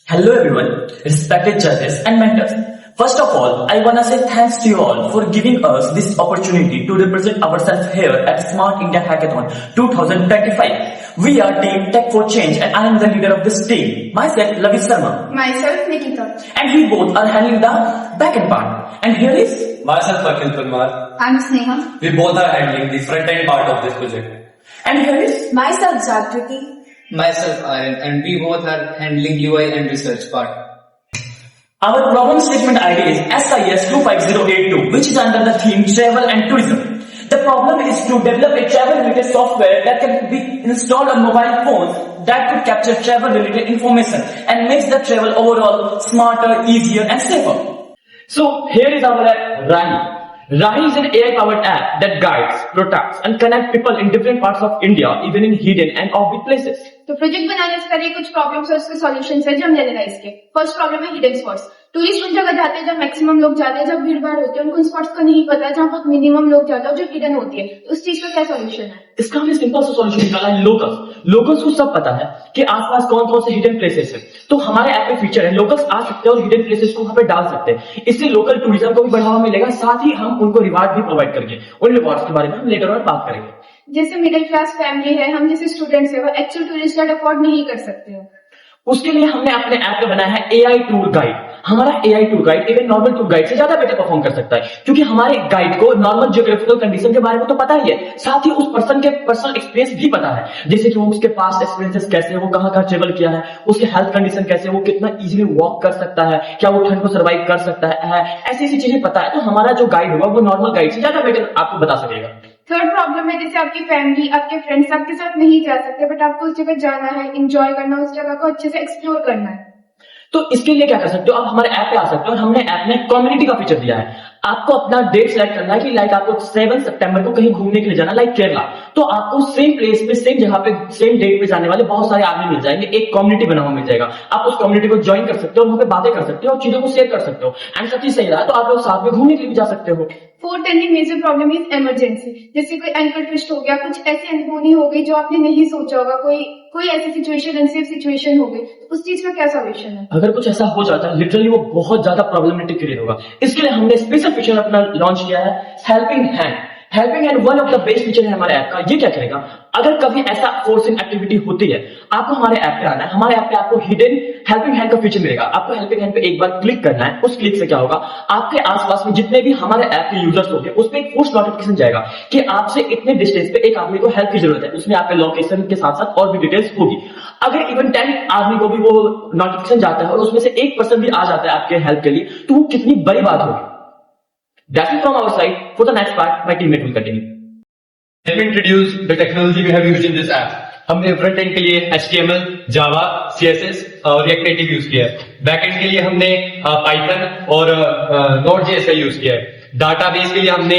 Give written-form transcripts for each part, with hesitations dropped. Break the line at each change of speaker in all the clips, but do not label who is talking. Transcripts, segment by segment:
Hello everyone, respected judges and mentors. First of all, I wanna say thanks to you all for giving us this opportunity to represent ourselves here at Smart India Hackathon 2025. We are Team Tech for Change and I am the leader of this team. Myself, Lavi Sharma.
Myself, Nikita.
And we both are handling the back-end part. And here is
myself, Akhil Parmar.
I'm Sneha.
We both are handling the front-end part of this project.
And here is
Myself, Jagriti.
Myself, Aryan, and we both are handling UI and research part.
our problem statement ID is SIS25082, which is under the theme Travel and Tourism. The problem is to develop a travel-related software that can be installed on mobile phones that could capture travel-related information and makes the travel overall smarter, easier, and safer. So here is our app Rahi. Rahi is an AI-powered app that guides, protects, and connects people in different parts of India, even in hidden and offbeat places.
तो project बनाने से पहले कुछ problems और उसके solutions है जो हमने एनालाइज किए। फर्स्ट प्रॉब्लम है हिडन स्पॉट्स। टूरिस्ट उन जगह जाते हैं जब मैक्सिमम लोग जाते हैं, जब भीड़ भाड़ होती है, उनको उन स्पॉट्स का नहीं पता है जहाँ बहुत मिनिमम लोग जाते हैं जो हिडन होती है। उस चीज का क्या सॉल्यूशन है?
इसका हमने सिंपल सा सॉल्यूशन निकाला है लोकल्स को सब पता है कि आसपास कौन कौन से हिडन प्लेसेस है, तो हमारे ऐप में फीचर है लोकल्स आ सकते हैं और हिडन प्लेसेस को वहां पे डाल सकते हैं। इससे लोकल टूरिज्म को भी बढ़ावा मिलेगा, साथ ही हम उनको रिवार्ड भी प्रोवाइड करेंगे। उन रिवार्ड्स के बारे में हम लेटर और बात करेंगे।
जैसे मिडिल क्लास फैमिली है, हम जैसे स्टूडेंट्स है, वो एक्चुअल टूरिस्ट गाइड अफोर्ड नहीं कर सकते हैं।
उसके लिए हमने अपने ऐप में बनाया है एआई टूर गाइड। हमारा AI tour guide even normal tour guide से ज्यादा बेटर परफॉर्म कर सकता है, क्योंकि हमारे गाइड को नॉर्मल जियोग्राफिकल कंडीशन के बारे में तो पता ही है, साथ ही उस पर्सन के पर्सनल एक्सपीरियंस भी पता है, जैसे कि वो उसके पास एक्सपीरियंसेस कैसे है, वो कहाँ कहाँ ट्रेवल किया है, उसके हेल्थ कंडीशन कैसे है, वो कितना इजीली वॉक कर सकता है, क्या वो ठंड को सर्वाइव कर सकता है, ऐसी ऐसी चीजें पता है। तो हमारा जो गाइड होगा वो नॉर्मल गाइड से ज्यादा बेटर आपको बता सकेगा।
थर्ड प्रॉब्लम है जैसे आपकी फैमिली, आपके फ्रेंड्स आपके साथ नहीं जा सकते, बट आपको उस जगह जाना है, एंजॉय करना, उस जगह को अच्छे से एक्सप्लोर करना है,
तो इसके लिए क्या कर सकते हो, आप हमारे ऐप पे आ सकते हो और हमने ऐप में कम्युनिटी का फीचर दिया है। आपको अपना डेट सेलेक्ट करना है कि लाइक आपको 7 सितंबर को कहीं घूमने के लिए जाना, लाइक केरला, तो आपको सेम प्लेस पे सेम जगह पे सेम डेट पे जाने वाले बहुत सारे आदमी मिल जाएंगे, एक कम्युनिटी बना हुआ मिल जाएगा। आप उस कम्युनिटी को ज्वाइन कर सकते हो, वहां पे बातें कर सकते हो और चीजों को शेयर कर सकते हो, एंड सब चीज सही रहा तो आप लोग साथ में घूमने के लिए भी जा सकते हो।
Fourth and major problem is emergency. जैसे कोई एंकल ट्विस्ट हो गया, कुछ ऐसी अनहोनी हो गई जो आपने नहीं सोचा होगा, कोई ऐसी सिचुएशन, अनसेफ सिचुएशन हो गई, तो उस चीज का क्या सॉल्यूशन है?
अगर कुछ ऐसा हो जाता है लिटरली वो बहुत ज्यादा प्रॉब्लमेटिक क्रिएट होगा। इसके लिए हमने स्पेशल फीचर अपना लॉन्च किया है helping hand one of the best feature है हमारे ऐप का। ये क्या करेगा, अगर कभी ऐसा फोर्सिंग एक्टिविटी होती है, आपको हमारे ऐप पे आना है, हमारे ऐप पे आपको हिडन हेल्पिंग हैंड का फीचर मिलेगा। आपको हेल्पिंग हैंड पे एक बार क्लिक करना है, उस क्लिक से क्या होगा, आपके आसपास में जितने भी हमारे ऐप के यूजर्स होंगे उस पर एक पुश नोटिफिकेशन जाएगा कि आपसे इतने डिस्टेंस पे एक आदमी को हेल्प की जरूरत है, उसमें आपके लोकेशन के साथ साथ और भी डिटेल्स होगी। अगर इवन 10 आदमी को भी वो नोटिफिकेशन जाता है और उसमें से एक पर्सन भी आ जाता है आपके हेल्प के लिए, तो वो कितनी बड़ी बात होगी। That's it from our side. For the next part, my teammate will continue.
Let me introduce the technology we have used in this app. हमने फ्रंट एंड के लिए HTML, Java, CSS और React Native यूज किया है। Back and के लिए हमने Python और Node.js का यूज किया है। डाटाबेस के लिए हमने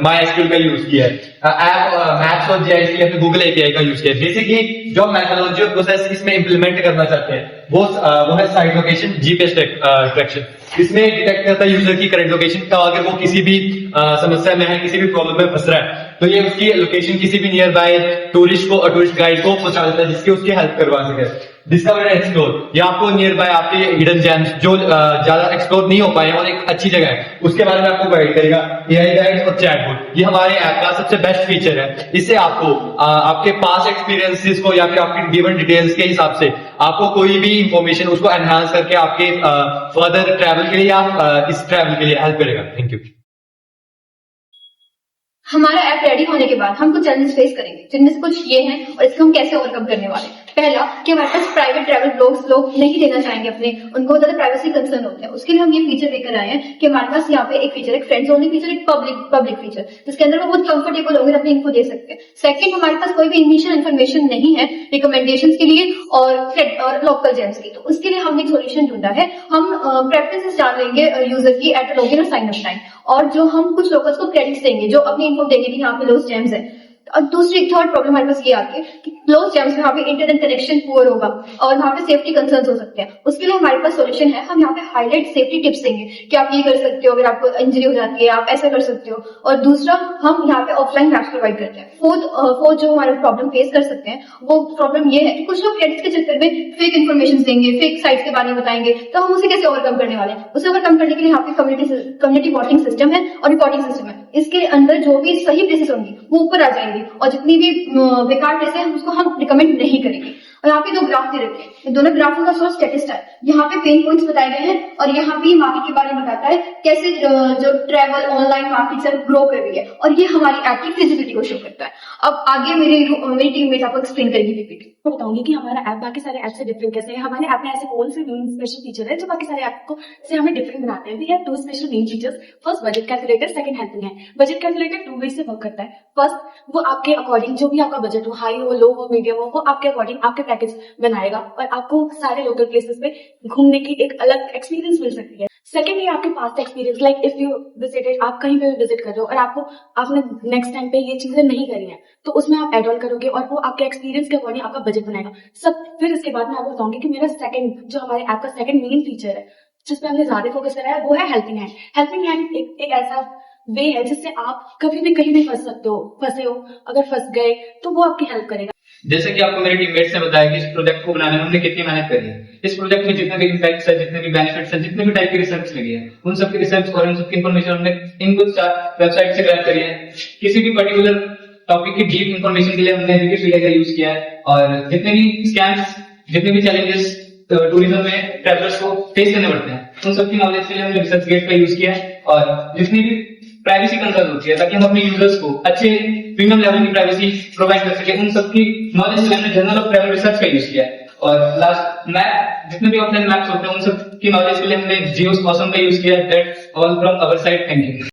MySQL का यूज किया है। ऐप मैप्स और जीआईएस के लिए हमने गूगल एपीआई का यूज किया है। बेसिकली जो मेथोडोलॉजी और प्रोसेस इसमें इंप्लीमेंट करना चाहते हैं वो है साइट लोकेशन जीपीएस ट्रैक्शन। इसमें डिटेक्ट करता है यूजर की करंट लोकेशन का, अगर वो किसी भी समस्या में है, किसी भी प्रॉब्लम में फंस रहा है, तो ये उसकी लोकेशन किसी भी नियर बाय टूरिस्ट गाइड को पहुंचा देता है जिसकी उसकी हेल्प करवा सके। डिस्कवर एंड एक्सप्लोर, ये आपको नियर बाय आपके हिडन जेम्स जो ज्यादा एक्सप्लोर नहीं हो पाए और एक अच्छी जगह है उसके बारे में आपको गाइड करेगा। एआई गाइड और चैटबॉट, ये हमारे ऐप का सबसे बेस्ट फीचर है। इससे आपको आपके पास एक्सपीरियंसेस को या फिर आपकी गिवन डिटेल्स के हिसाब से आपको कोई भी इंफॉर्मेशन उसको एनहांस करके आपके फर्दर ट्रैवल के लिए या इस ट्रैवल के लिए हेल्प करेगा। Thank you.
हमारा ऐप रेडी होने के बाद हम कुछ चैलेंजेस फेस करेंगे, जिनमें से कुछ ये हैं और इसको हम कैसे ओवरकम करने वाले हैं। पहला कि हमारे पास प्राइवेट ट्रैवल ब्लॉग्स लोग नहीं देना चाहेंगे अपने, उनको ज्यादा प्राइवेसी कंसर्न होता है। उसके लिए हम ये फीचर लेकर आए हैं कि हमारे पास यहाँ पे एक फीचर, एक फ्रेंड्स ओनली फीचर, एक पब्लिक फीचर, जिसके अंदर वो बहुत कंफर्टेबल होंगे अपनी इन्फो दे सकते हैं। सेकंड, हमारे पास कोई भी इनिशियल इन्फॉर्मेशन नहीं है रिकमेंडेशन के लिए और लोकल जेम्स की, तो उसके लिए हमने एक सोल्यूशन ढूंढा है। हम प्रेफरेंसेस जान लेंगे यूजर की एट लॉगिन और साइन अप टाइम, और जो हम कुछ लोकल्स को क्रेडिट्स देंगे जो अपनी इन्फो देंगे कि यहाँ पे लोग जेम्स है। और दूसरी थर्ड प्रॉब्लम हमारे पास ये आती है कि क्लोज जैम्स में वहाँ पे इंटरनेट कनेक्शन पुअर होगा और वहाँ पे सेफ्टी कंसर्न्स हो सकते हैं। उसके लिए हमारे पास सॉल्यूशन है, हम यहाँ पे हाईलाइट सेफ्टी टिप्स देंगे कि आप ये कर सकते हो अगर आपको इंजरी हो जाती है, आप ऐसा कर सकते हो। और दूसरा, हम यहाँ पे ऑफलाइन मैप्स प्रोवाइड करते हैं। फोर्थ जो हमारे प्रॉब्लम फेस कर सकते हैं वो प्रॉब्लम ये है कि कुछ लोग क्रेडिट्स के चक्कर में फेक इन्फॉर्मेशन देंगे, फेक साइट्स के बारे में बताएंगे, तो हम उसे कैसे ओवरकम करने वाले हैं? उसे ओवरकम करने के लिए यहाँ पे कम्युनिटी वोटिंग सिस्टम है और रिपोर्टिंग सिस्टम है। इसके अंदर जो भी सही प्लेसेस होंगी वो ऊपर आ जाएंगी और जितनी भी बेकार प्लेस है उसको हम रिकमेंड नहीं करेंगे। और यहाँ पे दो ग्राफ दे रखे हैं, दोनों ग्राफों का सोर्स स्टेटिस्ट है। यहाँ पे पेन पॉइंट्स बताए गए हैं और यहाँ पे मार्केट के बारे में बताता है कैसे जो ट्रैवल ऑनलाइन मार्केट है ग्रो कर रही है और ये हमारी ऐप की फिजिबिलिटी को शो करता है। अब आगे मेरी टीममेट आपको एक्सप्लेन करेगी पीपीटी।
मैं बताऊंगी कि हमारा ऐप बाकी सारे ऐप से डिफरेंट कैसे है। हमारे ऐप में ऐसे कौन से स्पेशल फीचर है जो बाकी सारे ऐप को से हमें डिफरेंट बनाते हैं। We have two special main features, first budget calculator, second helping hand. Budget calculator two way से वर्क करता है। फर्स्ट वो आपके अकॉर्डिंग जो भी आपका बजट हो, हाई हो, लो हो, मीडियम हो, वो आपके अकॉर्डिंग आपके पैकेज बनाएगा और आपको सारे लोकल प्लेसेस पे घूमने की एक अलग एक्सपीरियंस मिल सकती है। सेकेंडली आपके past experience, like if you visited, आप कहीं पे भी विजिट कर रहे हो और आपने नेक्स्ट टाइम पे ये चीजें नहीं करी हैं तो उसमें आप एड ऑन करोगे और वो आपके एक्सपीरियंस के अकॉर्डिंग आपका बजट बनाएगा सब। फिर इसके बाद मैं आपको बताऊंगी कि मेरा सेकंड जो हमारे ऐप का सेकंड मेन फीचर है जिसपे हमने ज्यादा फोकस करा है वो है हेल्पिंग हैंड। हेल्पिंग हैंड एक ऐसा वे है जिससे आप कभी भी कहीं भी फंसे हो, अगर फंस गए तो वो आपकी हेल्प करेगा।
जैसे कि आपको मेरे टीममेट्स ने बताया कि इस प्रोजेक्ट को बनाने में हमने कितनी मेहनत करी है। इस प्रोजेक्ट में जितने भी इम्पैक्ट्स है, जितने भी बेनिफिट्स है, जितने भी टाइप की रिसर्च लगी है, उन सबकी रिसर्च और उन सबकी इन्फॉर्मेशन हमने इन कुछ वेबसाइट से ग्रैब करी है। किसी भी पर्टिकुलर टॉपिक की डीप इन्फॉर्मेशन के लिए हमने विकिपीडिया का यूज किया है और जितने भी स्कैम्स, जितने भी चैलेंजेस टूरिज्म में ट्रैवलर्स को फेस करने पड़ते हैं, उन सबकी नॉलेज के लिए हमने रिसर्च गेट का यूज किया है। और जितनी भी प्राइवेसी कंसर्न होती है ताकि हम अपने यूजर्स को अच्छे प्रीमियम लेवल की प्राइवेसी प्रोवाइड कर सके, उन सबकी नॉलेज के लिए हमने जर्नल ऑफ ट्रैवल रिसर्च का यूज किया है। और लास्ट मैप, जितने भी ऑफलाइन मैप्स होते हैं उन सब की नॉलेज के लिए हमने जियोस ऑसम का यूज किया है। That's all from our side. Thank you.